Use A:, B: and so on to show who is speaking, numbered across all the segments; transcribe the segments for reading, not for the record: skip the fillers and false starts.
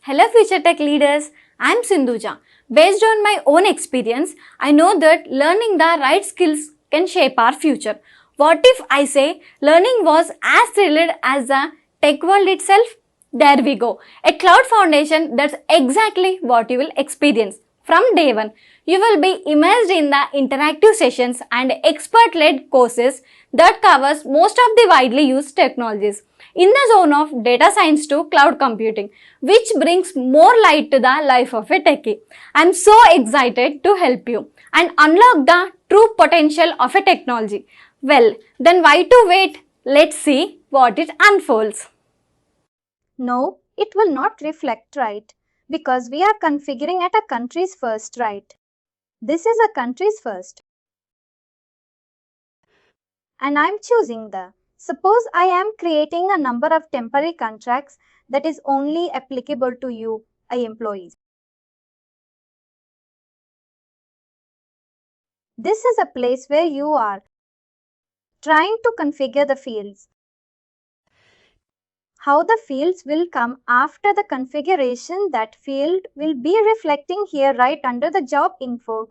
A: Hello future tech leaders, I am Sindhuja. Based on my own experience, I know that learning the right skills can shape our future. What if I say learning was as thrilled as the tech world itself? There we go. A cloud foundation, that's exactly what you will experience. From day one, you will be immersed in the interactive sessions and expert-led courses that covers most of the widely used technologies in the zone of data science to cloud computing, which brings more light to the life of a techie. I'm so excited to help you and unlock the true potential of a technology. Well, then why to wait? Let's see what it unfolds.
B: No, it will not reflect right because we are configuring at a country's first, right? This is a country's first. And I'm choosing the. Suppose I am creating a number of temporary contracts that is only applicable to you, employees. This is a place where you are trying to configure the fields. How the fields will come after the configuration, that field will be reflecting here right under the job info.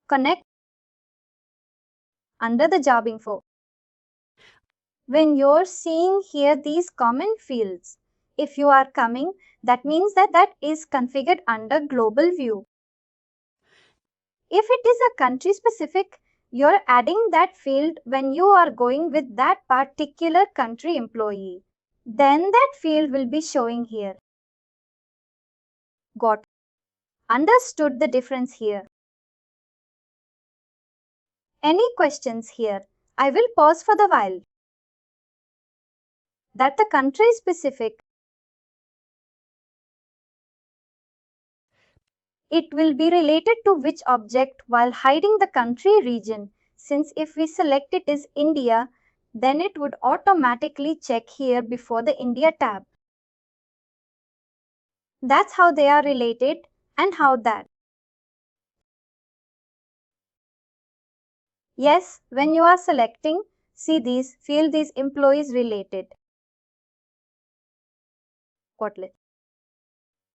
B: Connect under the job info. When you're seeing here these comment fields, if you are coming, that means that is configured under global view. If it is a country specific, you're adding that field when you are going with that particular country employee. Then that field will be showing here. Got understood the difference here? Any questions here? I will pause for the while. That the country is specific. It will be related to which object while hiding the country region. Since if we select it is India, then it would automatically check here before the India tab. That's how they are related and how that. Yes, when you are selecting, see these, feel these employees related. Quotlet.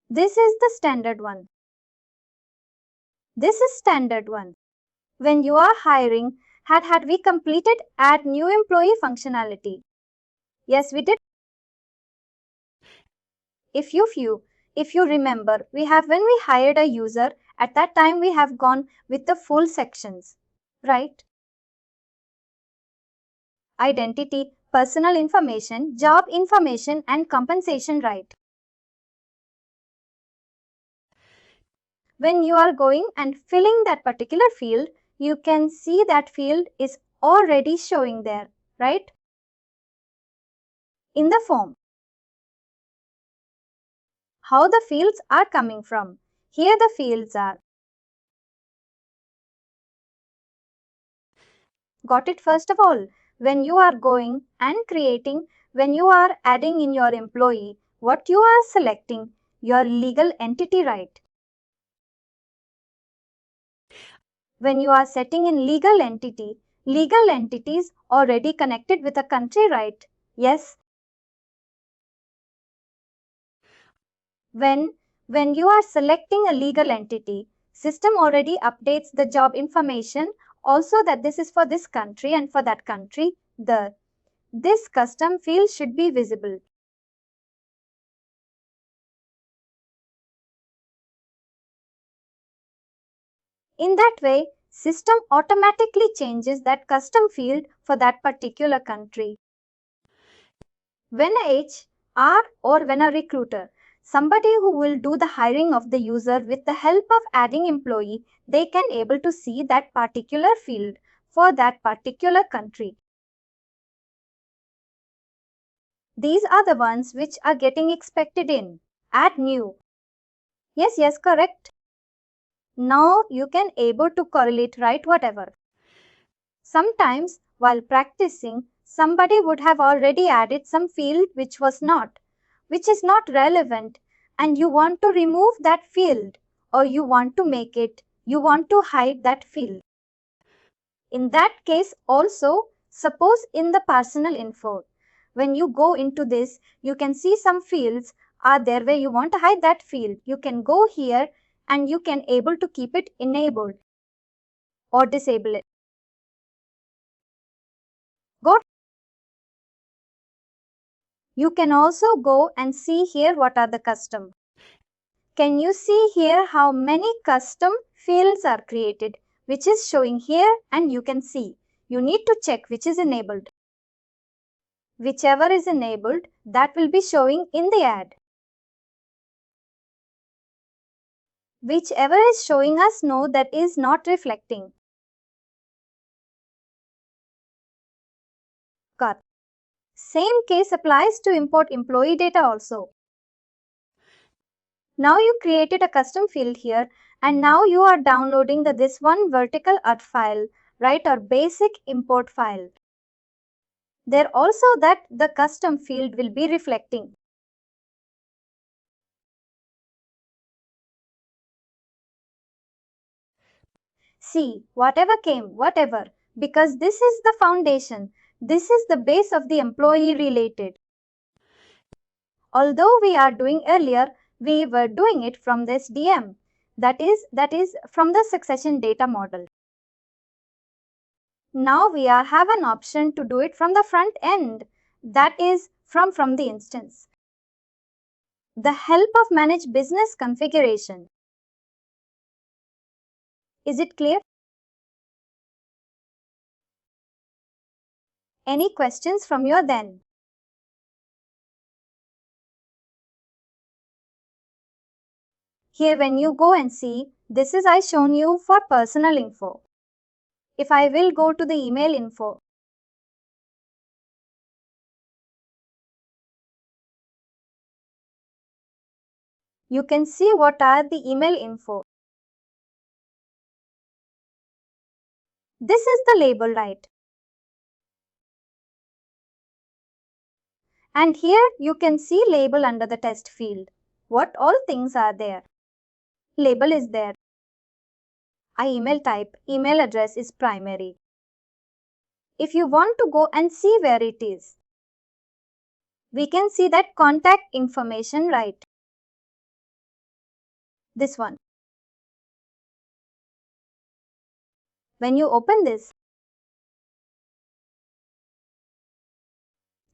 B: This is the standard one. This is standard one. When you are hiring, had we completed add new employee functionality? Yes, we did. If you remember, we have when we hired a user, at that time we have gone with the full sections, right? Identity, personal information, job information and compensation, right? When you are going and filling that particular field, you can see that field is already showing there, right? In the form. How the fields are coming from. Here the fields are. Got it? First of all, when you are going and creating, when you are adding in your employee, what you are selecting, your legal entity, right? When you are setting in legal entities already connected with a country, right? Yes. When you are selecting a legal entity, system already updates the job information also that this is for this country and for that country, this custom field should be visible. In that way, system automatically changes that custom field for that particular country. When a HR or when a recruiter, somebody who will do the hiring of the user with the help of adding employee, they can able to see that particular field for that particular country. These are the ones which are getting expected in. Add new. Yes, correct. Now you can able to correlate, right, whatever. Sometimes while practicing, somebody would have already added some field which is not relevant, and you want to remove that field or you want to hide that field. In that case also, suppose in the personal info, When you go into this, you can see some fields are there where you want to hide that field. You can go here and you can able to keep it enabled or disable it. Go. You can also go and see here what are the custom. Can you see here how many custom fields are created, which is showing here, and you can see. You need to check which is enabled. Whichever is enabled, that will be showing in the ad. Whichever is showing us no, that is not reflecting. Got. Same case applies to import employee data also. Now you created a custom field here, and now you are downloading this one vertical URL file, right, or basic import file. There also that the custom field will be reflecting. See, whatever came, whatever, because this is the foundation, this is the base of the employee related. Although we are doing earlier, we were doing it from this DM, that is from the succession data model. Now we have an option to do it from the front end, that is from the instance. The help of manage business configuration. Is it clear? Any questions from your then? Here when you go and see, this is I shown you for personal info. If I will go to the email info, you can see what are the email info. This is the label, right? And here you can see label under the test field. What all things are there? Label is there. Email type, email address is primary. If you want to go and see where it is, we can see that contact information, right? This one. When you open this,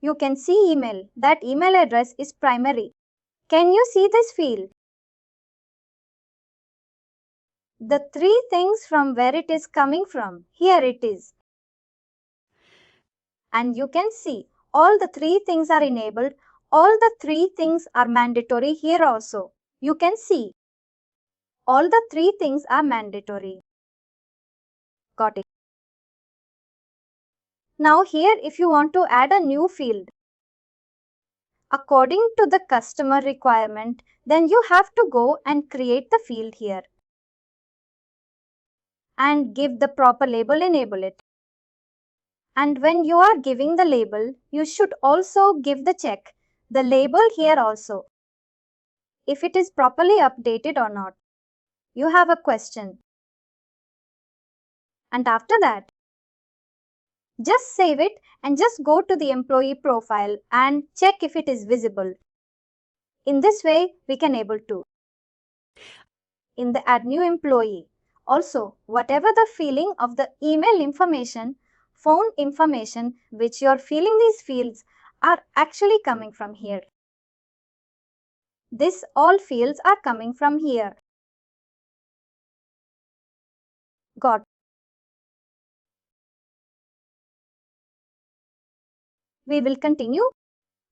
B: you can see email. That email address is primary. Can you see this field? The three things from where it is coming from. Here it is. And you can see all the three things are enabled. All the three things are mandatory here also. You can see all the three things are mandatory. Got it. Now here if you want to add a new field, according to the customer requirement, then you have to go and create the field here. And give the proper label, enable it. And when you are giving the label, you should also give the check, the label here also, if it is properly updated or not. You have a question. And after that, just save it and just go to the employee profile and check if it is visible. In this way, we can able to. In the add new employee, also whatever the filling of the email information, phone information which you are filling, these fields are actually coming from here. This all fields are coming from here. Got. We will continue.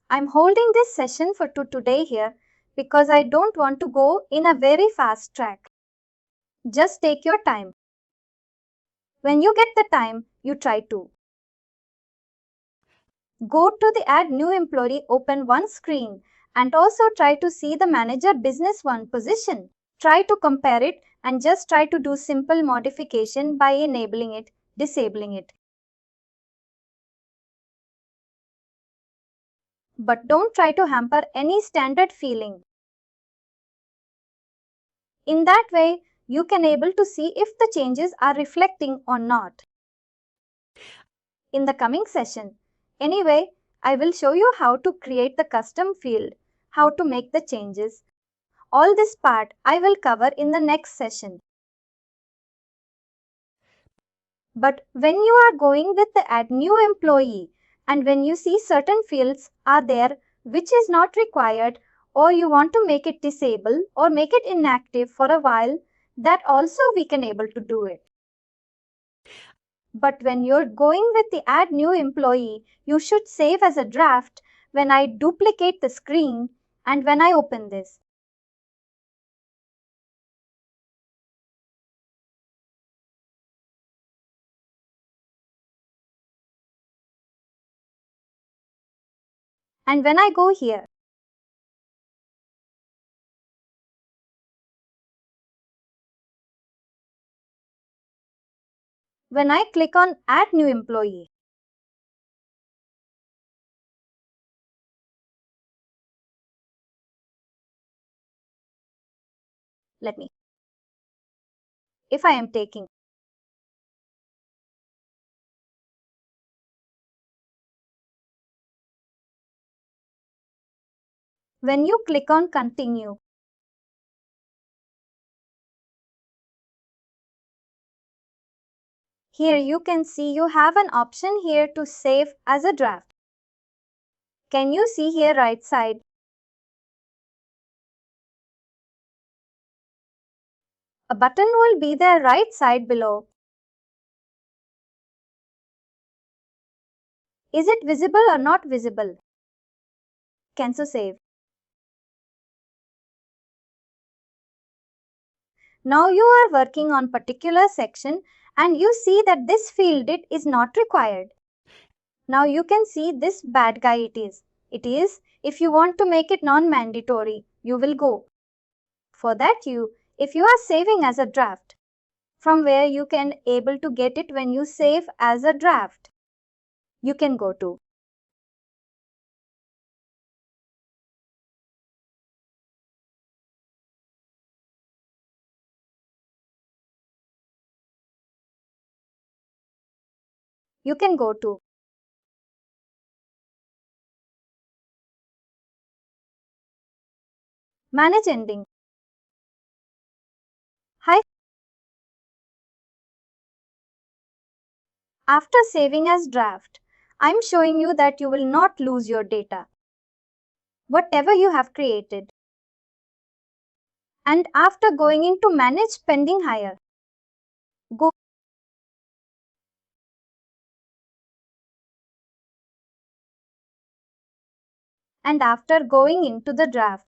B: I'm holding this session for today here because I don't want to go in a very fast track. Just take your time. When you get the time, you try to. Go to the add new employee, open one screen and also try to see the manager business one position. Try to compare it and just try to do simple modification by enabling it, disabling it. But don't try to hamper any standard feeling. In that way, you can able to see if the changes are reflecting or not. In the coming session. Anyway, I will show you how to create the custom field, how to make the changes. All this part I will cover in the next session. But when you are going with the add new employee and when you see certain fields are there which is not required, or you want to make it disabled or make it inactive for a while, that also we can able to do it. But when you're going with the add new employee, you should save as a draft when I duplicate the screen and when I open this. And when I go here, when I click on add new employee, let me, if I am taking, when you click on continue, here you can see you have an option here to save as a draft. Can you see here right side? A button will be there right side below. Is it visible or not visible? Can you save? Now you are working on particular section and you see that this field it is not required. Now you can see this bad guy it is. It is, if you want to make it non-mandatory, you will go. For that if you are saving as a draft, from where you can able to get it when you save as a draft, you can go to. You can go to manage ending. Hi. After saving as draft, I'm showing you that you will not lose your data, whatever you have created. And after going into manage pending hire, go and after going into the draft,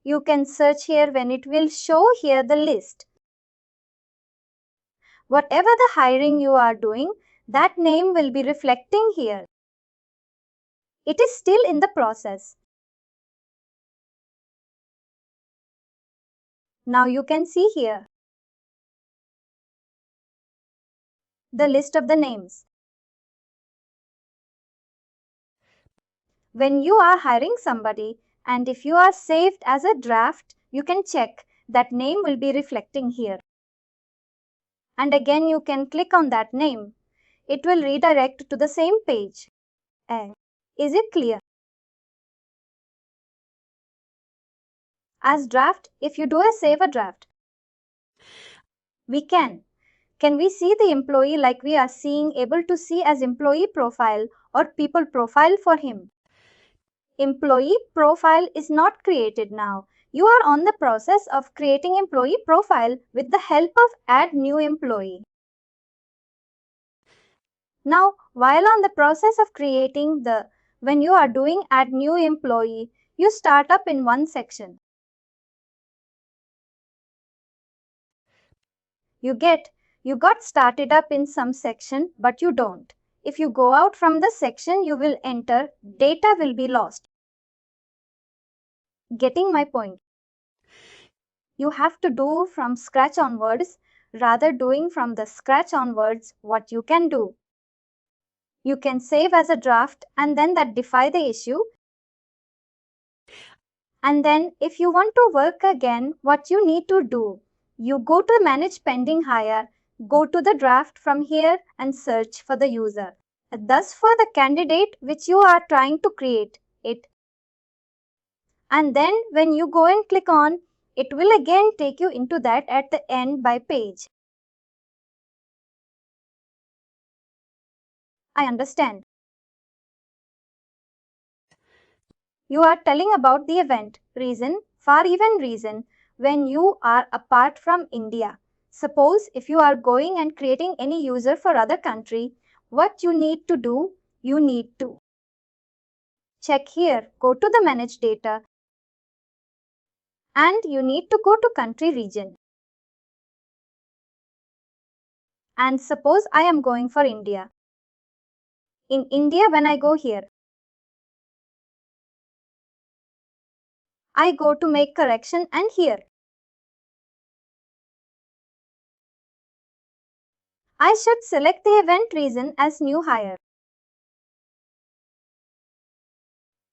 B: you can search here when it will show here the list. Whatever the hiring you are doing, that name will be reflecting here. It is still in the process. Now you can see here the list of the names. When you are hiring somebody and if you are saved as a draft, you can check that name will be reflecting here. And again you can click on that name. It will redirect to the same page. Is it clear? As draft, if you do a save a draft, we can we see the employee like we are seeing able to see as employee profile or people profile for him? Employee profile is not created now. You are on the process of creating employee profile with the help of add new employee. Now, while on the process of creating when you are doing add new employee, you start up in one section. You got started up in some section, but you don't. If you go out from the section you will enter, data will be lost. Getting my point? You have to do from scratch onwards. Rather doing from the scratch onwards, what you can do? You can save as a draft and then that defy the issue. And then if you want to work again, what you need to do? You go to manage pending hire, Go to the draft from here and search for the user. Thus for the candidate which you are trying to create it. And then when you go and click on, it will again take you into that at the end by page. I understand. You are telling about the event, reason, for even reason, when you are apart from India. Suppose if you are going and creating any user for other country, what you need to do, you need to check here, go to the manage data, and you need to go to country region. And suppose I am going for India. In India, when I go here, I go to make correction and here I should select the event reason as new hire.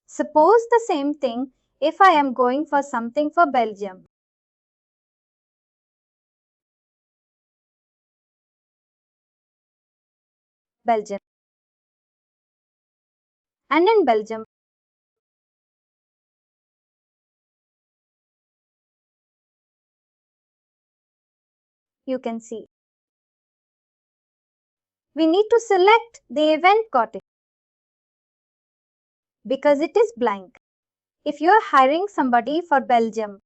B: Suppose the same thing if I am going for something for Belgium. Belgium. And in Belgium, you can see. We need to select the event got it because it is blank. If you are hiring somebody for Belgium,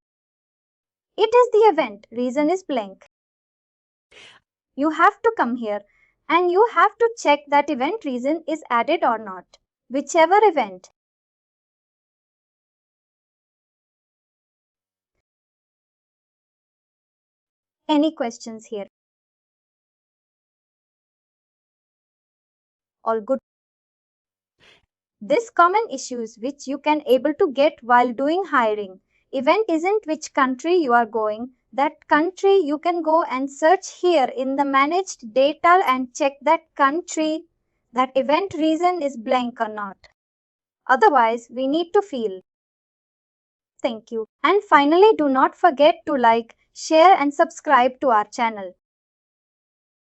B: it is the event, reason is blank. You have to come here and you have to check that event reason is added or not, whichever event. Any questions here? All good. This common issues which you can able to get while doing hiring. Event isn't which country you are going. That country you can go and search here in the managed data and check that country, that event reason is blank or not. Otherwise, we need to fill. Thank you. And finally, do not forget to like, share and subscribe to our channel.